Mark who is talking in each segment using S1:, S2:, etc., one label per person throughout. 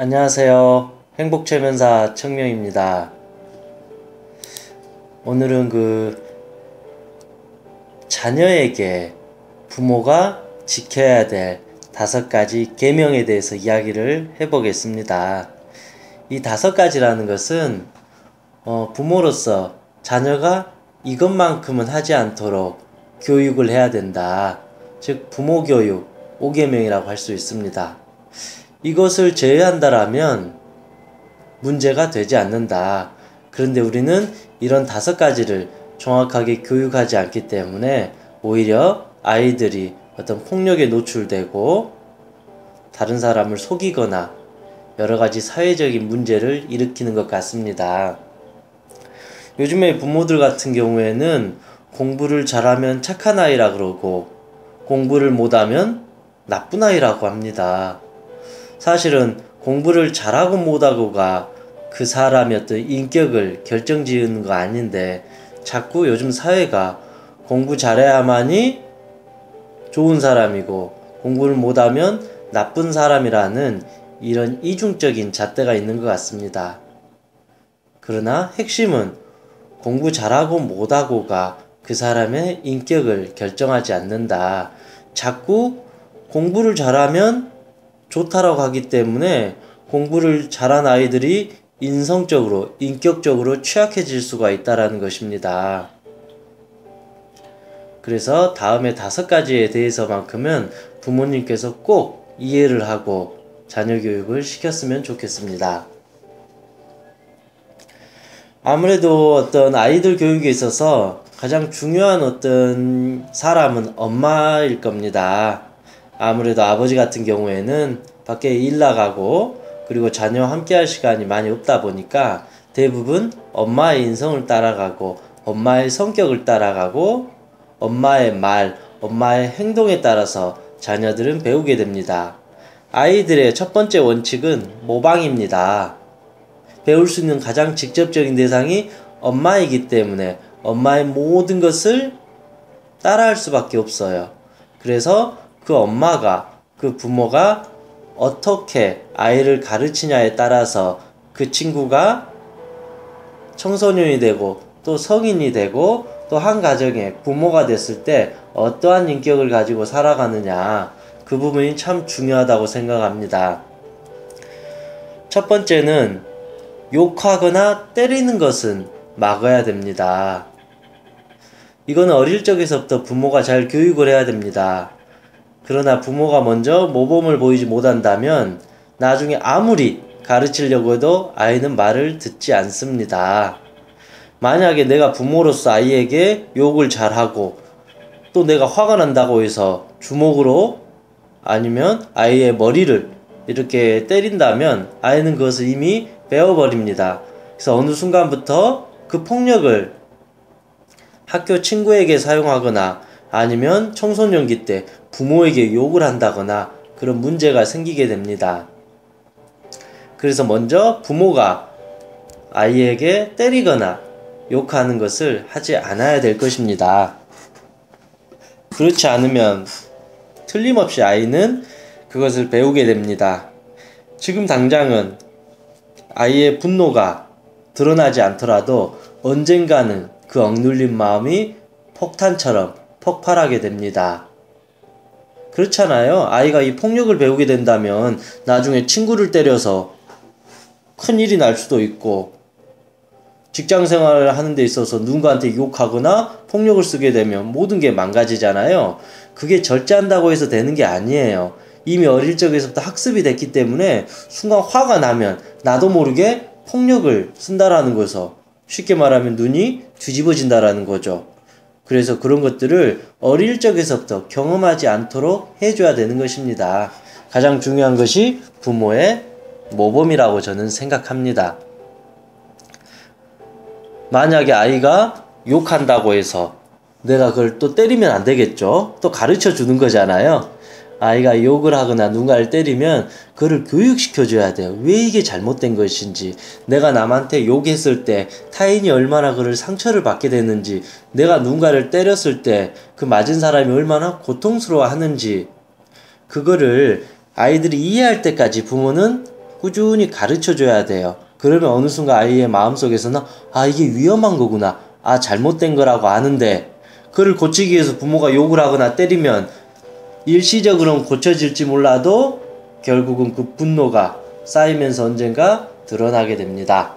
S1: 안녕하세요. 행복최면사 청명입니다. 오늘은 자녀에게 부모가 지켜야 될 5가지 계명에 대해서 이야기를 해보겠습니다. 이 5가지라는 것은 부모로서 자녀가 이것만큼은 하지 않도록 교육을 해야 된다. 즉 부모교육 5계명이라고 할 수 있습니다. 이것을 제외한다라면 문제가 되지 않는다. 그런데 우리는 이런 5가지를 정확하게 교육하지 않기 때문에 오히려 아이들이 어떤 폭력에 노출되고 다른 사람을 속이거나 여러가지 사회적인 문제를 일으키는 것 같습니다. 요즘에 부모들 같은 경우에는 공부를 잘하면 착한 아이라 그러고 공부를 못하면 나쁜 아이라고 합니다. 사실은 공부를 잘하고 못하고가 그 사람의 어떤 인격을 결정지으는 거 아닌데 자꾸 요즘 사회가 공부 잘해야만이 좋은 사람이고 공부를 못하면 나쁜 사람이라는 이런 이중적인 잣대가 있는 것 같습니다. 그러나 핵심은 공부 잘하고 못하고가 그 사람의 인격을 결정하지 않는다. 자꾸 공부를 잘하면 좋다라고 하기 때문에 공부를 잘한 아이들이 인성적으로, 인격적으로 취약해질 수가 있다는 것입니다. 그래서 다음에 5가지에 대해서만큼은 부모님께서 꼭 이해를 하고 자녀 교육을 시켰으면 좋겠습니다. 아무래도 어떤 아이들 교육에 있어서 가장 중요한 어떤 사람은 엄마일 겁니다. 아무래도 아버지 같은 경우에는 밖에 일 나가고 그리고 자녀와 함께 할 시간이 많이 없다 보니까 대부분 엄마의 인성을 따라가고 엄마의 성격을 따라가고 엄마의 말, 엄마의 행동에 따라서 자녀들은 배우게 됩니다. 아이들의 첫 번째 원칙은 모방입니다. 배울 수 있는 가장 직접적인 대상이 엄마이기 때문에 엄마의 모든 것을 따라할 수밖에 없어요. 그래서 그 엄마가, 그 부모가 어떻게 아이를 가르치냐에 따라서 그 친구가 청소년이 되고 또 성인이 되고 또 한 가정의 부모가 됐을 때 어떠한 인격을 가지고 살아가느냐, 그 부분이 참 중요하다고 생각합니다. 첫 번째는 욕하거나 때리는 것은 막아야 됩니다. 이거는 어릴 적에서부터 부모가 잘 교육을 해야 됩니다. 그러나 부모가 먼저 모범을 보이지 못한다면 나중에 아무리 가르치려고 해도 아이는 말을 듣지 않습니다. 만약에 내가 부모로서 아이에게 욕을 잘하고 또 내가 화가 난다고 해서 주먹으로 아니면 아이의 머리를 이렇게 때린다면 아이는 그것을 이미 배워버립니다. 그래서 어느 순간부터 그 폭력을 학교 친구에게 사용하거나 아니면 청소년기 때 부모에게 욕을 한다거나 그런 문제가 생기게 됩니다. 그래서 먼저 부모가 아이에게 때리거나 욕하는 것을 하지 않아야 될 것입니다. 그렇지 않으면 틀림없이 아이는 그것을 배우게 됩니다. 지금 당장은 아이의 분노가 드러나지 않더라도 언젠가는 그 억눌린 마음이 폭탄처럼 폭발하게 됩니다. 그렇잖아요. 아이가 이 폭력을 배우게 된다면 나중에 친구를 때려서 큰일이 날 수도 있고 직장 생활을 하는 데 있어서 누군가한테 욕하거나 폭력을 쓰게 되면 모든 게 망가지잖아요. 그게 절제한다고 해서 되는 게 아니에요. 이미 어릴 적에서부터 학습이 됐기 때문에 순간 화가 나면 나도 모르게 폭력을 쓴다라는 거죠. 쉽게 말하면 눈이 뒤집어진다라는 거죠. 그래서 그런 것들을 어릴 적에서부터 경험하지 않도록 해줘야 되는 것입니다. 가장 중요한 것이 부모의 모범이라고 저는 생각합니다. 만약에 아이가 욕한다고 해서 내가 그걸 또 때리면 안 되겠죠. 또 가르쳐 주는 거잖아요. 아이가 욕을 하거나 누군가를 때리면 그를 교육시켜줘야 돼요. 왜 이게 잘못된 것인지, 내가 남한테 욕했을 때 타인이 얼마나 그를 상처를 받게 되는지, 내가 누군가를 때렸을 때 그 맞은 사람이 얼마나 고통스러워하는지, 그거를 아이들이 이해할 때까지 부모는 꾸준히 가르쳐 줘야 돼요. 그러면 어느 순간 아이의 마음속에서는 아, 이게 위험한 거구나. 아, 잘못된 거라고 아는데 그를 고치기 위해서 부모가 욕을 하거나 때리면 일시적으로는 고쳐질지 몰라도 결국은 그 분노가 쌓이면서 언젠가 드러나게 됩니다.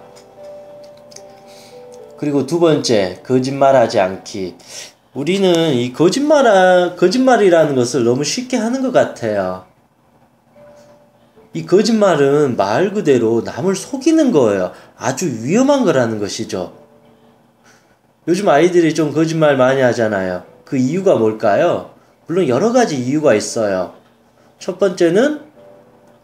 S1: 그리고 두 번째, 거짓말하지 않기. 우리는 이 거짓말이라는 것을 너무 쉽게 하는 것 같아요. 이 거짓말은 말 그대로 남을 속이는 거예요. 아주 위험한 거라는 것이죠. 요즘 아이들이 좀 거짓말 많이 하잖아요. 그 이유가 뭘까요? 물론 여러 가지 이유가 있어요. 첫 번째는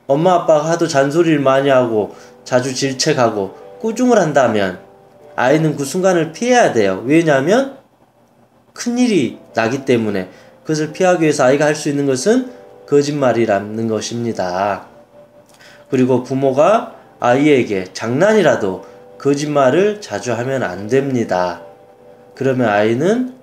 S1: 엄마 아빠가 하도 잔소리를 많이 하고 자주 질책하고 꾸중을 한다면 아이는 그 순간을 피해야 돼요. 왜냐하면 큰일이 나기 때문에. 그것을 피하기 위해서 아이가 할 수 있는 것은 거짓말이라는 것입니다. 그리고 부모가 아이에게 장난이라도 거짓말을 자주 하면 안 됩니다. 그러면 아이는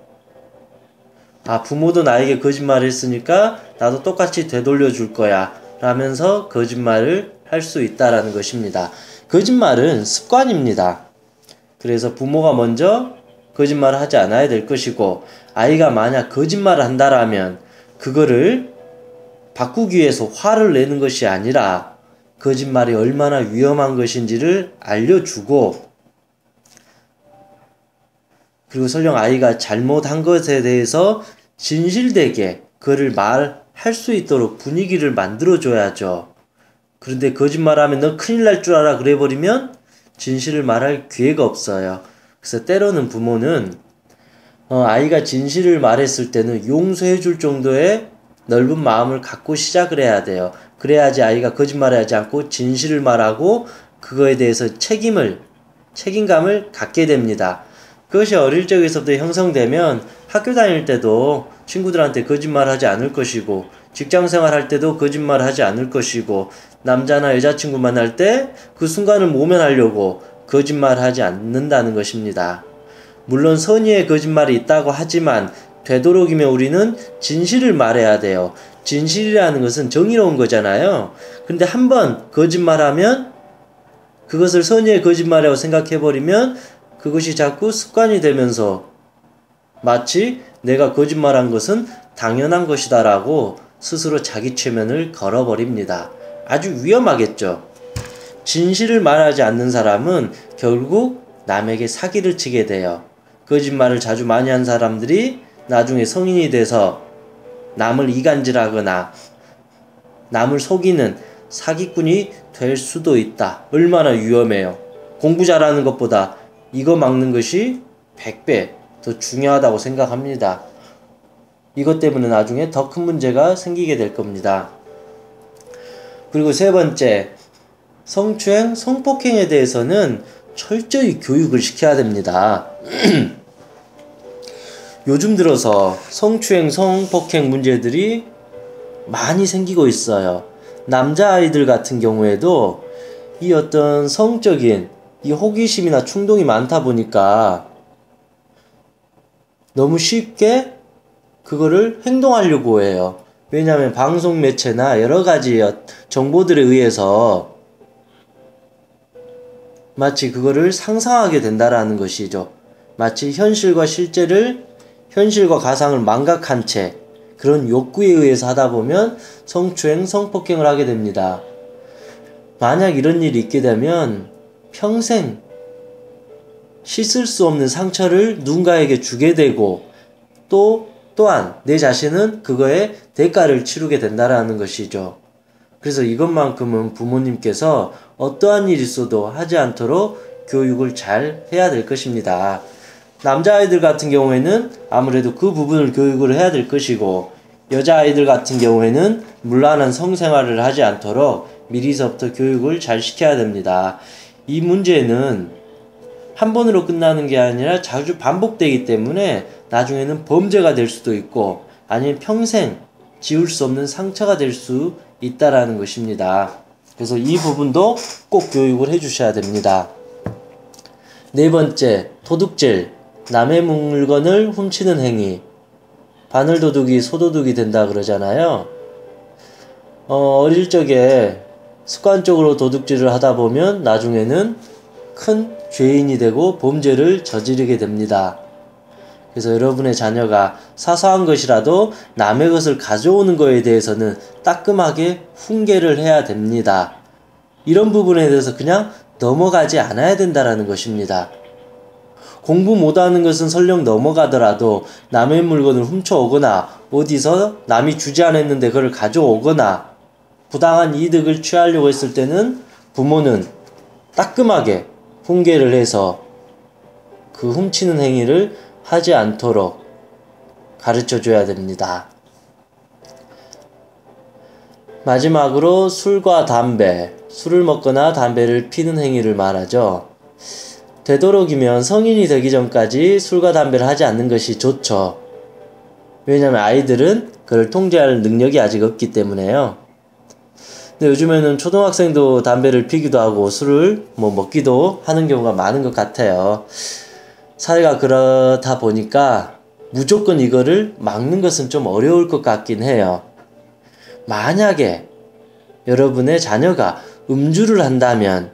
S1: 아, 부모도 나에게 거짓말을 했으니까 나도 똑같이 되돌려 줄 거야 라면서 거짓말을 할 수 있다라는 것입니다. 거짓말은 습관입니다. 그래서 부모가 먼저 거짓말을 하지 않아야 될 것이고 아이가 만약 거짓말을 한다라면 그거를 바꾸기 위해서 화를 내는 것이 아니라 거짓말이 얼마나 위험한 것인지를 알려주고 그리고 설령 아이가 잘못한 것에 대해서 진실되게 그를 말할 수 있도록 분위기를 만들어줘야죠. 그런데 거짓말하면 너 큰일 날 줄 알아 그래버리면 진실을 말할 기회가 없어요. 그래서 때로는 부모는 아이가 진실을 말했을 때는 용서해줄 정도의 넓은 마음을 갖고 시작을 해야 돼요. 그래야지 아이가 거짓말을 하지 않고 진실을 말하고 그거에 대해서 책임감을 갖게 됩니다. 그것이 어릴 적에서부터 형성되면 학교 다닐 때도 친구들한테 거짓말하지 않을 것이고 직장생활 할 때도 거짓말하지 않을 것이고 남자나 여자친구 만날 때 그 순간을 모면하려고 거짓말하지 않는다는 것입니다. 물론 선의의 거짓말이 있다고 하지만 되도록이면 우리는 진실을 말해야 돼요. 진실이라는 것은 정의로운 거잖아요. 근데 한번 거짓말하면 그것을 선의의 거짓말이라고 생각해버리면 그것이 자꾸 습관이 되면서 마치 내가 거짓말한 것은 당연한 것이다라고 스스로 자기 최면을 걸어버립니다. 아주 위험하겠죠. 진실을 말하지 않는 사람은 결국 남에게 사기를 치게 돼요. 거짓말을 자주 많이 한 사람들이 나중에 성인이 돼서 남을 이간질하거나 남을 속이는 사기꾼이 될 수도 있다. 얼마나 위험해요. 공부 잘하는 것보다 이거 막는 것이 100배 더 중요하다고 생각합니다. 이것 때문에 나중에 더 큰 문제가 생기게 될 겁니다. 그리고 세 번째, 성추행, 성폭행에 대해서는 철저히 교육을 시켜야 됩니다. 요즘 들어서 성추행, 성폭행 문제들이 많이 생기고 있어요. 남자아이들 같은 경우에도 이 어떤 성적인 이 호기심이나 충동이 많다 보니까 너무 쉽게 그거를 행동하려고 해요. 왜냐하면 방송 매체나 여러 가지 정보들에 의해서 마치 그거를 상상하게 된다라는 것이죠. 마치 현실과 가상을 망각한 채 그런 욕구에 의해서 하다 보면 성추행, 성폭행을 하게 됩니다. 만약 이런 일이 있게 되면 평생 씻을 수 없는 상처를 누군가에게 주게 되고 또한 내 자신은 그거에 대가를 치르게 된다라는 것이죠. 그래서 이것만큼은 부모님께서 어떠한 일이 있어도 하지 않도록 교육을 잘 해야 될 것입니다. 남자아이들 같은 경우에는 아무래도 그 부분을 교육을 해야 될 것이고 여자아이들 같은 경우에는 문란한 성생활을 하지 않도록 미리서부터 교육을 잘 시켜야 됩니다. 이 문제는 한 번으로 끝나는 게 아니라 자주 반복되기 때문에 나중에는 범죄가 될 수도 있고 아니면 평생 지울 수 없는 상처가 될 수 있다라는 것입니다. 그래서 이 부분도 꼭 교육을 해주셔야 됩니다. 네 번째, 도둑질. 남의 물건을 훔치는 행위. 바늘도둑이 소도둑이 된다 그러잖아요. 어릴 적에 습관적으로 도둑질을 하다 보면 나중에는 큰 죄인이 되고 범죄를 저지르게 됩니다. 그래서 여러분의 자녀가 사소한 것이라도 남의 것을 가져오는 것에 대해서는 따끔하게 훈계를 해야 됩니다. 이런 부분에 대해서 그냥 넘어가지 않아야 된다는 것입니다. 공부 못하는 것은 설령 넘어가더라도 남의 물건을 훔쳐오거나 어디서 남이 주지 않았는데 그걸 가져오거나 부당한 이득을 취하려고 했을 때는 부모는 따끔하게 훈계를 해서 그 훔치는 행위를 하지 않도록 가르쳐 줘야 됩니다. 마지막으로 술과 담배, 술을 먹거나 담배를 피는 행위를 말하죠. 되도록이면 성인이 되기 전까지 술과 담배를 하지 않는 것이 좋죠. 왜냐하면 아이들은 그걸 통제할 능력이 아직 없기 때문에요. 근데 요즘에는 초등학생도 담배를 피기도 하고 술을 먹기도 하는 경우가 많은 것 같아요. 사회가 그렇다 보니까 무조건 이거를 막는 것은 좀 어려울 것 같긴 해요. 만약에 여러분의 자녀가 음주를 한다면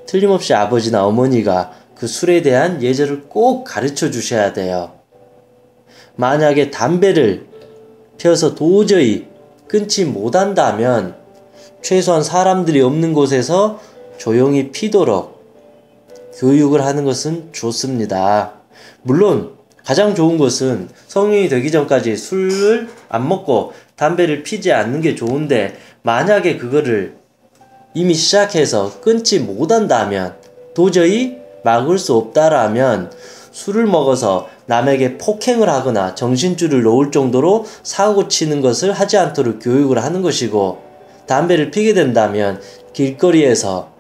S1: 틀림없이 아버지나 어머니가 그 술에 대한 예절을 꼭 가르쳐 주셔야 돼요. 만약에 담배를 피워서 도저히 끊지 못한다면 최소한 사람들이 없는 곳에서 조용히 피도록 교육을 하는 것은 좋습니다. 물론 가장 좋은 것은 성인이 되기 전까지 술을 안 먹고 담배를 피지 않는 게 좋은데 만약에 그거를 이미 시작해서 끊지 못한다면 도저히 막을 수 없다라면 술을 먹어서 남에게 폭행을 하거나 정신줄을 놓을 정도로 사고 치는 것을 하지 않도록 교육을 하는 것이고 담배를 피게 된다면 길거리에서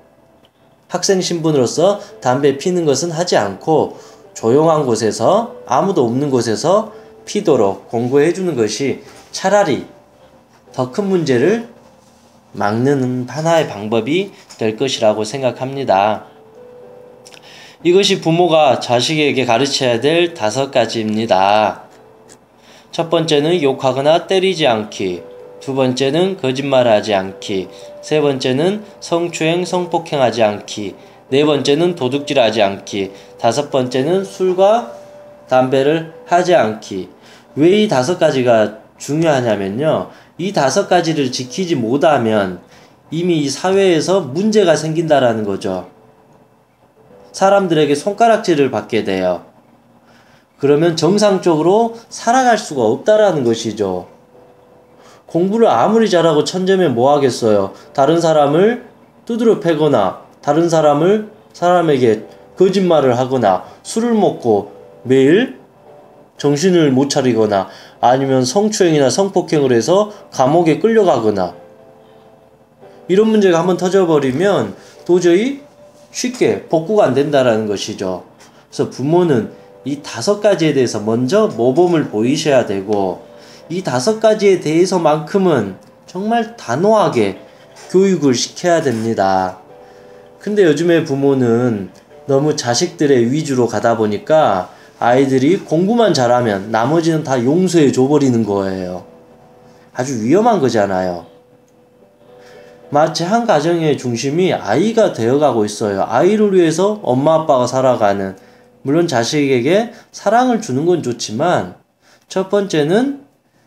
S1: 학생 신분으로서 담배 피는 것은 하지 않고 조용한 곳에서 아무도 없는 곳에서 피도록 공부해 주는 것이 차라리 더 큰 문제를 막는 하나의 방법이 될 것이라고 생각합니다. 이것이 부모가 자식에게 가르쳐야 될 5가지입니다. 첫 번째는 욕하거나 때리지 않기, 두 번째는 거짓말하지 않기, 세 번째는 성추행, 성폭행하지 않기, 네 번째는 도둑질하지 않기, 다섯 번째는 술과 담배를 하지 않기. 왜 이 5가지가 중요하냐면요. 이 5가지를 지키지 못하면 이미 이 사회에서 문제가 생긴다라는 거죠. 사람들에게 손가락질을 받게 돼요. 그러면 정상적으로 살아갈 수가 없다라는 것이죠. 공부를 아무리 잘하고 천재면 뭐 하겠어요. 다른 사람을 두드려 패거나 다른 사람에게 거짓말을 하거나 술을 먹고 매일 정신을 못 차리거나 아니면 성추행이나 성폭행을 해서 감옥에 끌려가거나 이런 문제가 한번 터져버리면 도저히 쉽게 복구가 안 된다라는 것이죠. 그래서 부모는 이 5가지에 대해서 먼저 모범을 보이셔야 되고 이 5가지에 대해서만큼은 정말 단호하게 교육을 시켜야 됩니다. 근데 요즘의 부모는 너무 자식들의 위주로 가다 보니까 아이들이 공부만 잘하면 나머지는 다 용서해 줘버리는 거예요. 아주 위험한 거잖아요. 마치 한 가정의 중심이 아이가 되어가고 있어요. 아이를 위해서 엄마 아빠가 살아가는, 물론 자식에게 사랑을 주는 건 좋지만 첫 번째는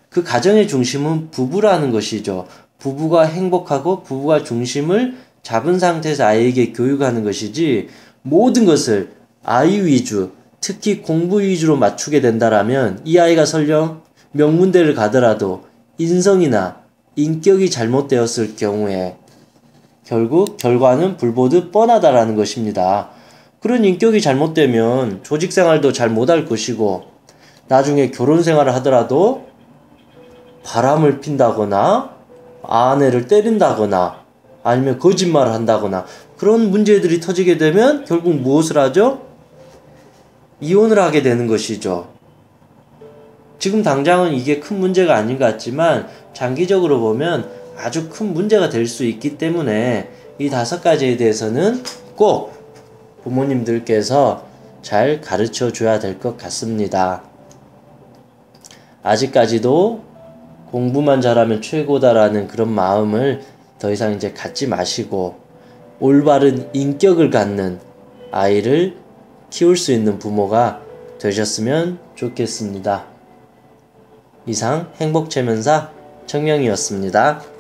S1: 그 가정의 중심은 부부라는 것이죠. 부부가 행복하고 부부가 중심을 잡은 상태에서 아이에게 교육하는 것이지 모든 것을 아이 위주, 특히 공부 위주로 맞추게 된다라면 이 아이가 설령 명문대를 가더라도 인성이나 인격이 잘못되었을 경우에 결국 결과는 불보듯 뻔하다라는 것입니다. 그런 인격이 잘못되면 조직생활도 잘 못할 것이고 나중에 결혼생활을 하더라도 바람을 핀다거나 아내를 때린다거나 아니면 거짓말을 한다거나 그런 문제들이 터지게 되면 결국 무엇을 하죠? 이혼을 하게 되는 것이죠. 지금 당장은 이게 큰 문제가 아닌 것 같지만 장기적으로 보면 아주 큰 문제가 될 수 있기 때문에 이 5가지에 대해서는 꼭 부모님들께서 잘 가르쳐 줘야 될 것 같습니다. 아직까지도 공부만 잘하면 최고다라는 그런 마음을 더 이상 이제 갖지 마시고 올바른 인격을 갖는 아이를 키울 수 있는 부모가 되셨으면 좋겠습니다. 이상 행복체면사 청명이었습니다.